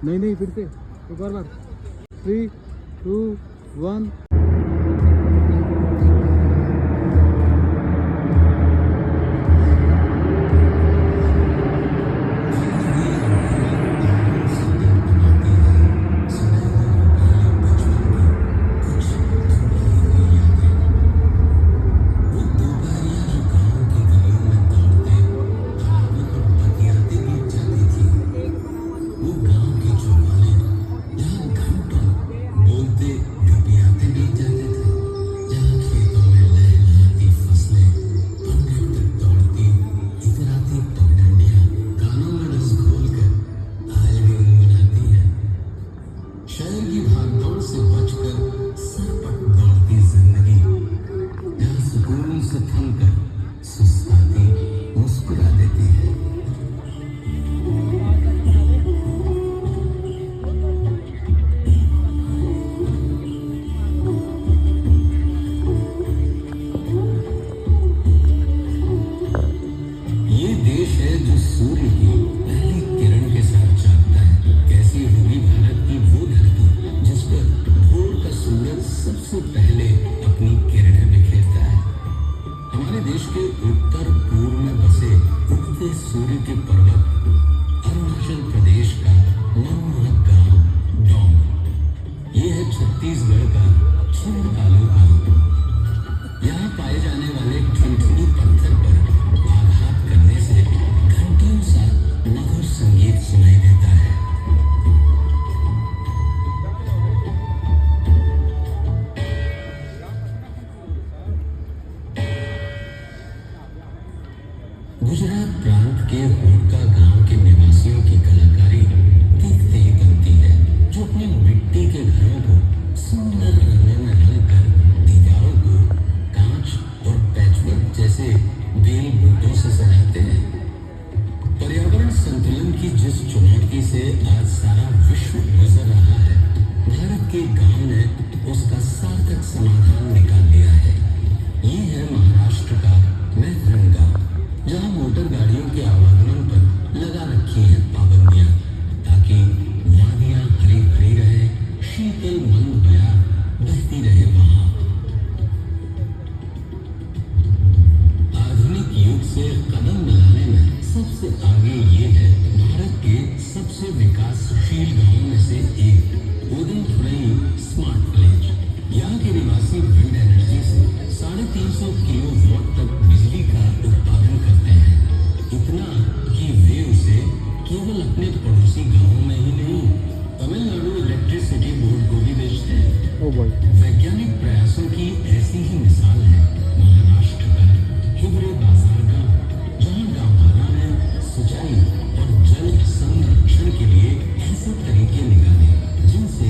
नहीं नहीं, फिर से एक और बार। 3 2 1। गुजरात प्रांत के होडका गांव के निवासियों की कलाकारी देखते ही बनती है, जो अपनी मिट्टी के घरों को सुंदर रंगों में रंग कर दीवारों को कांच और पैचवर्क जैसे बेल बूटों से सजाते हैं। पर्यावरण संतुलन की जिस चुनौती से आज सारा विश्व गुजर रहा है, भारत के गांव ने उसका सार्थक समाधान निकाल लिया है। ये है महाराष्ट्र का मैथरन गांव, जहां मोटर गाड़ियों के आवागमन पर लगा रखी हैं पाबंदियां, ताकि वादियां हरी भरी रहे, शीतल मंद बयार बहती रहे। वहां आधुनिक युग से कदम मिलाने में सबसे आगे ये है भारत के सबसे विकासशील गांवों में से एक उदयपुरई स्मार्ट विलेज। यहाँ के निवासी विंड एनर्जी से 350 किलोवाट तक बिजली का उत्पादन करते हैं। इतना कि वे उसे केवल अपने पड़ोसी गांवों में ही नहीं, तमिलनाडु इलेक्ट्रिसिटी बोर्ड को भी बेचते हैं। वैज्ञानिक प्रयासों की ऐसी ही मिसाल है महाराष्ट्र का हिवरे बाजार गांव, जहां गांववालों ने सिंचाई और जल संरक्षण के लिए ऐसे तरीके निकाले जिनसे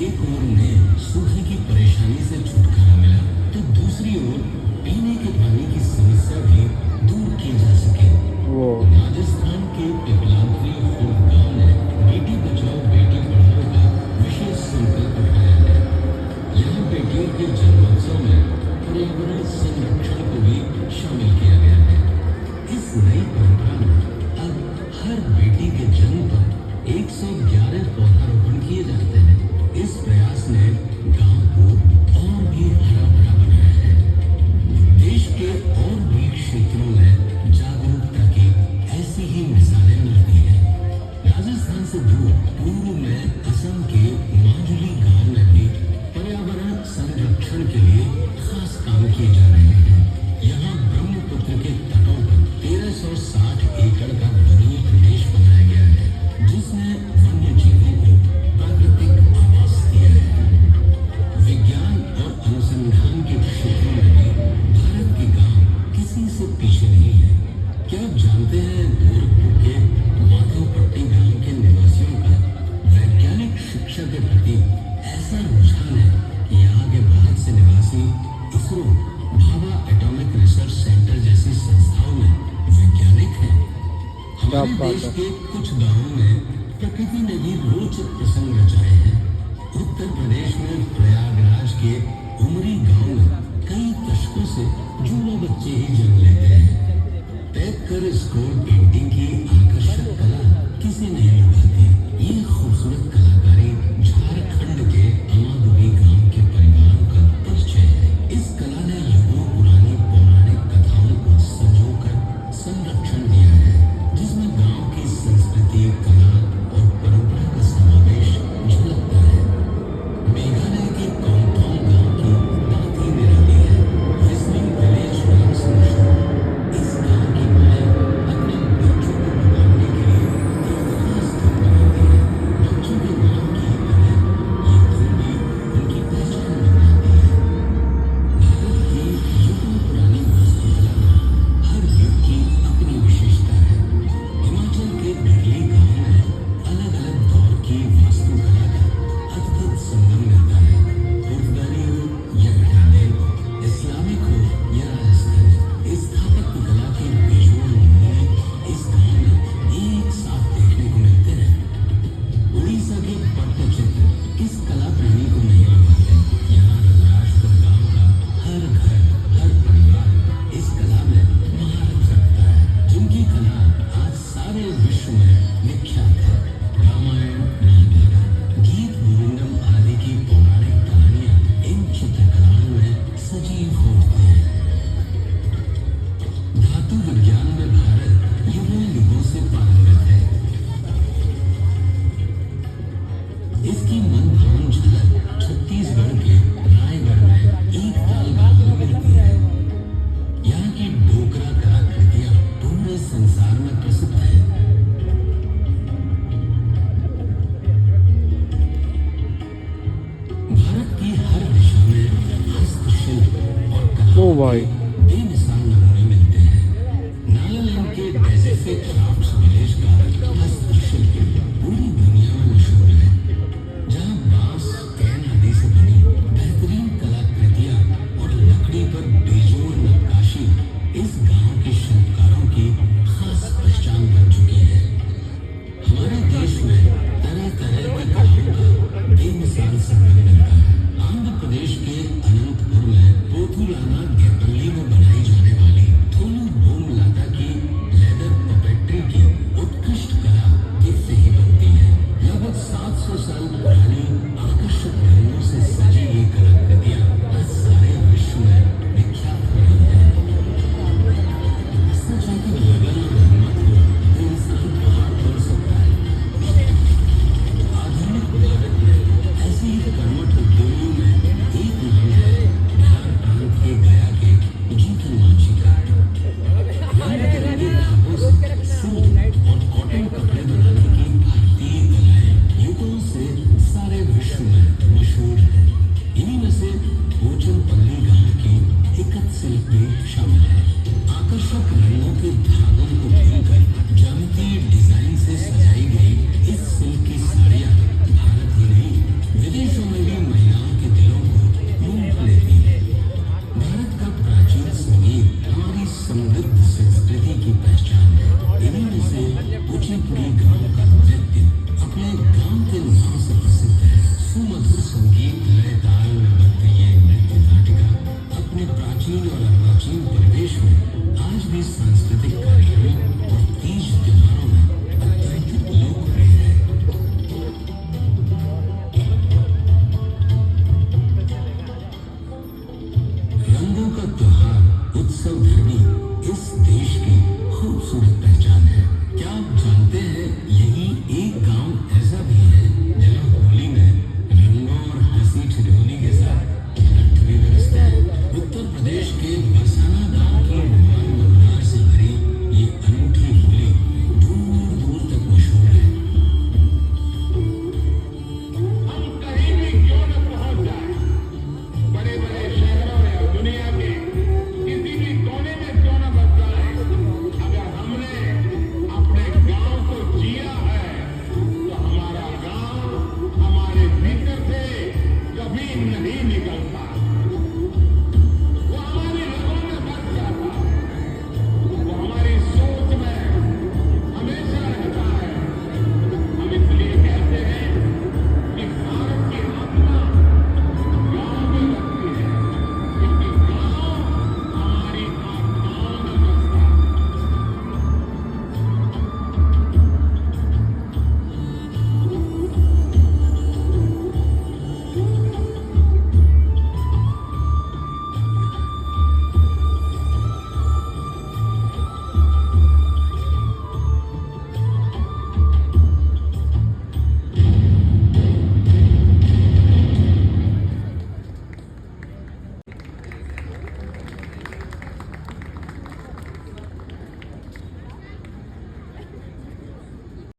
एक ओर उन्हें सूखे की परेशानी से छुटकारा मिला, तो दूसरी ओर पीने के पानी की समस्या भी दूर की जा सके। राजस्थान के पिपलांतरी खुर्द गांव ने बेटी बचाओ बेटी पढ़ाओ का विशेष संकल्प उठाया है। यहाँ बेटियों के जन्मोत्सव में पर्यावरण संरक्षण को भी शामिल किया गया है। इस नई परंपरा में अब हर बेटी के जन्म पर 111 पौधारोपण किए जाते हैं। इस प्रयास ने गांव को और भी हरा भरा बनाया है। देश के और भी क्षेत्रों में जागरूकता की ऐसी ही मिसालें मिलती हैं। राजस्थान से दूर पूर्व में असम के माजुली गांव में भी पर्यावरण संरक्षण के लिए खास काम किए जा रहे हैं। यहाँ ब्रह्मपुत्र के तटों पर 1360 एकड़ का वनीय प्रदेश बनाया गया है, जिसने वन्य जीवों को प्राकृतिक आवास दिया है। विज्ञान और अनुसंधान के क्षेत्रों में भी भारत के गांव किसी से पीछे नहीं है। क्या आप जानते हैं गोरखपुर के माधवपट्टी गांव के निवासियों का वैज्ञानिक शिक्षा के प्रति ऐसा रुझान है कि यहाँ के बहुत से निवासी ISRO, Bhabha atomic research centre जैसी संस्थाओं में वैज्ञानिक हैं। हमारे देश के कुछ गांवों में प्रकृति ने भी रोचक प्रसंग रचाए हैं। उत्तर प्रदेश में प्रयागराज के उमरी गांव में कई दशकों से जुड़वा बच्चे ही जन्म लेते हैं। पैक कर स्कोर पेंटिंग की आकर्षक कला किसी नहीं लुभाती। ये खूबसूरत बाय।